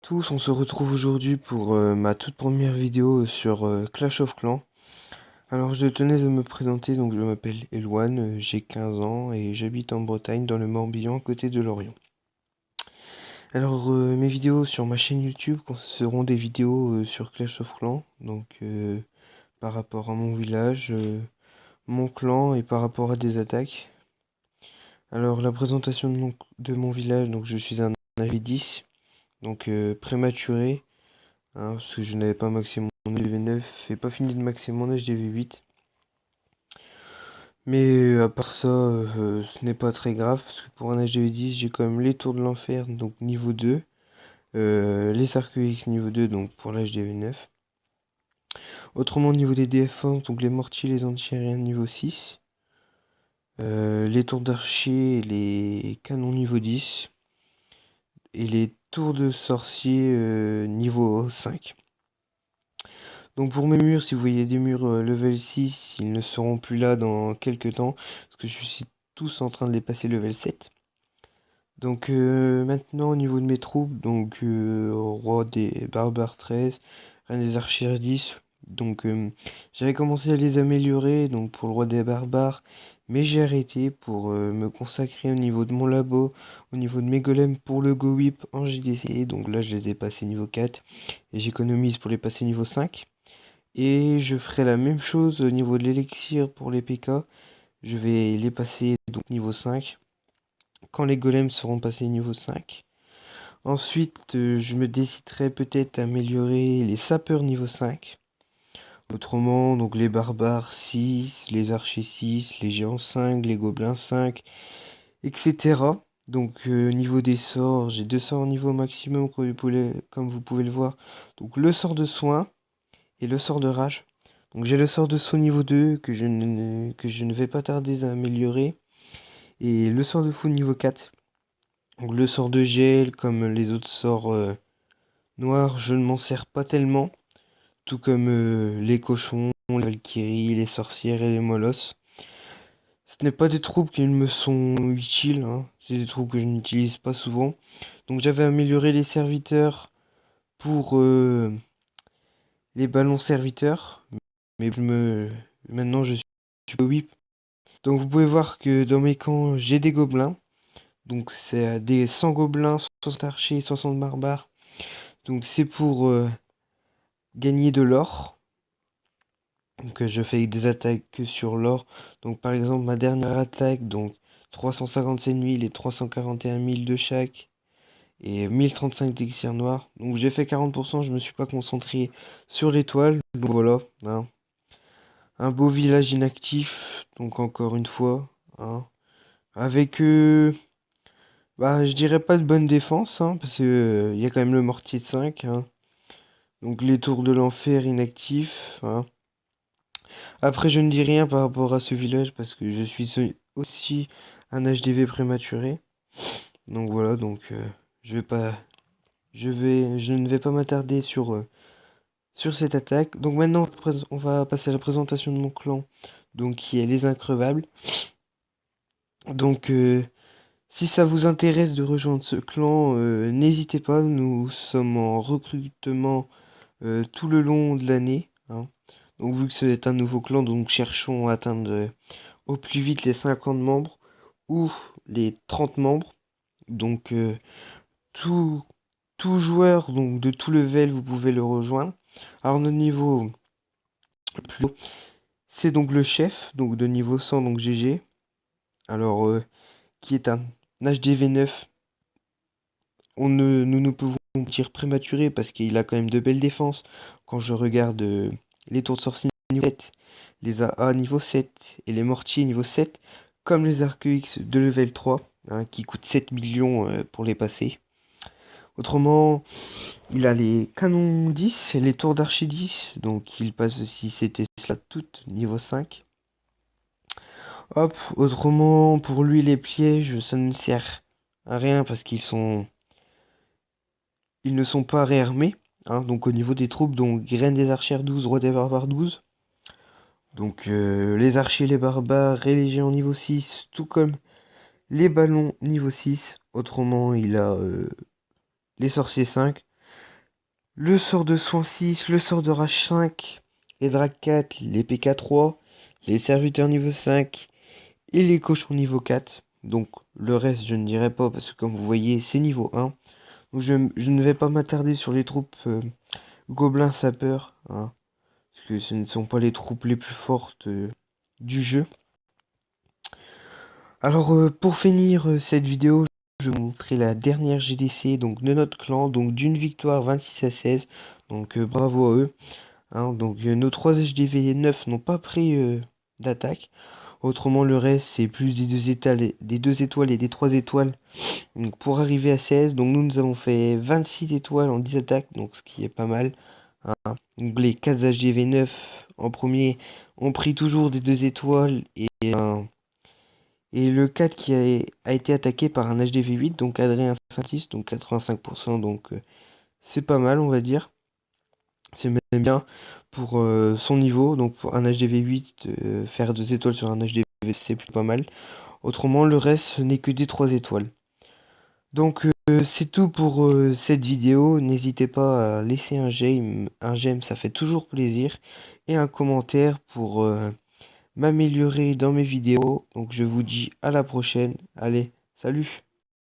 tous, on se retrouve aujourd'hui pour ma toute première vidéo sur Clash of Clans. Alors je tenais à me présenter, donc je m'appelle Eloane, j'ai 15 ans et j'habite en Bretagne dans le Morbihan à côté de Lorient. Alors mes vidéos sur ma chaîne YouTube seront des vidéos sur Clash of Clans, donc par rapport à mon village, mon clan et par rapport à des attaques. Alors la présentation de mon village, donc je suis un AV10, donc prématuré. Hein, parce que je n'avais pas maxé mon HDV9 et pas fini de maxer mon HDV8. Mais à part ça, ce n'est pas très grave parce que pour un HDV10, j'ai quand même les tours de l'enfer, donc niveau 2, les arcs X niveau 2, donc pour l'HDV9. Autrement, au niveau des défenses, donc les mortiers, les anti-aériens niveau 6, les tours d'archer et les canons niveau 10, et les tours de sorcier niveau 5. Donc pour mes murs, si vous voyez des murs level 6, ils ne seront plus là dans quelques temps, parce que je suis tous en train de les passer level 7. Donc maintenant au niveau de mes troupes, donc roi des barbares 13, reine des archers 10. Donc j'avais commencé à les améliorer donc pour le roi des barbares, mais j'ai arrêté pour me consacrer au niveau de mon labo, au niveau de mes golems pour le Go Whip en JDC. Donc là je les ai passés niveau 4 et j'économise pour les passer niveau 5. Et je ferai la même chose au niveau de l'élixir pour les PK. Je vais les passer donc niveau 5 quand les golems seront passés niveau 5. Ensuite, je me déciderai peut-être à améliorer les sapeurs niveau 5. Autrement, donc les barbares 6, les archers 6, les géants 5, les gobelins 5, etc. Donc niveau des sorts, j'ai deux sorts au niveau maximum comme vous pouvez le voir. Donc le sort de soin et le sort de rage. Donc j'ai le sort de saut niveau 2 que je ne vais pas tarder à améliorer. Et le sort de fou niveau 4. Donc le sort de gel, comme les autres sorts noirs, je ne m'en sers pas tellement. Tout comme les cochons, les valkyries, les sorcières et les molosses. Ce n'est pas des troupes qui me sont utiles, hein. C'est des troupes que je n'utilise pas souvent. Donc j'avais amélioré les serviteurs pour les ballons serviteurs. Mais maintenant je suis whip. Donc vous pouvez voir que dans mes camps, j'ai des gobelins. Donc c'est des 100 gobelins, 60 archers, 60 barbares. Donc c'est pour gagner de l'or. Donc je fais des attaques que sur l'or. Donc par exemple ma dernière attaque, donc 357 000 et 341 000 de chaque. Et 1035 d'élixir noir. Donc j'ai fait 40%, je me suis pas concentré sur l'étoile. Donc voilà, hein. Un beau village inactif, donc encore une fois, hein. Avec bah, je dirais pas de bonne défense, hein, parce que il y a quand même le mortier de 5, hein. Donc les tours de l'enfer inactifs, hein. Après, je ne dis rien par rapport à ce village parce que je suis aussi un HDV prématuré. Donc voilà, donc je vais pas, je ne vais pas m'attarder sur cette attaque. Donc maintenant, on va passer à la présentation de mon clan, donc qui est les Increvables. Donc si ça vous intéresse de rejoindre ce clan, n'hésitez pas, nous sommes en recrutement tout le long de l'année, hein. Donc vu que c'est un nouveau clan, donc cherchons à atteindre au plus vite les 50 membres ou les 30 membres. Donc tout, tout joueur donc, de tout level, vous pouvez le rejoindre. Alors notre niveau le plus haut, c'est donc le chef, donc de niveau 100, donc GG. Alors qui est un HDV9. Nous ne pouvons dire prématuré parce qu'il a quand même de belles défenses. Quand je regarde les tours de sorcier niveau 7, les AA niveau 7 et les mortiers niveau 7, comme les arcs X de level 3, hein, qui coûtent 7 millions pour les passer. Autrement, il a les canons 10 et les tours d'archer 10, donc il passe aussi ces Tesla toutes niveau 5. Hop, autrement, pour lui les pièges, ça ne sert à rien parce ils ne sont pas réarmés, hein. Donc au niveau des troupes, donc graine des archères 12, roi des barbares 12. Donc les archers, les barbares et les géants niveau 6, tout comme les ballons niveau 6. Autrement, il a les sorciers 5. le sort de soin 6, le sort de rage 5, les drags 4, les PK 3, les serviteurs niveau 5 et les cochons niveau 4. Donc le reste je ne dirai pas parce que comme vous voyez c'est niveau 1. Donc je ne vais pas m'attarder sur les troupes gobelins sapeurs, hein, parce que ce ne sont pas les troupes les plus fortes du jeu. Alors pour finir cette vidéo, je vais vous montrer la dernière GDC donc, de notre clan, donc d'une victoire 26-16, donc bravo à eux. Hein, donc nos 3 HDV 9 n'ont pas pris d'attaque, autrement le reste c'est plus des 2 étoiles et des 3 étoiles. Donc pour arriver à 16, donc nous avons fait 26 étoiles en 10 attaques, donc ce qui est pas mal. Hein. Donc les 4 HDV 9 en premier ont pris toujours des 2 étoiles et le 4 qui a été attaqué par un HDV 8, donc Adrien 56, donc 85%, donc c'est pas mal, on va dire. C'est même bien pour son niveau, donc pour un HDV 8, faire 2 étoiles sur un HDV, c'est plutôt pas mal. Autrement, le reste, ce n'est que des 3 étoiles. Donc c'est tout pour cette vidéo. N'hésitez pas à laisser un j'aime, ça fait toujours plaisir. Et un commentaire pour m'améliorer dans mes vidéos. Donc je vous dis à la prochaine. Allez, salut!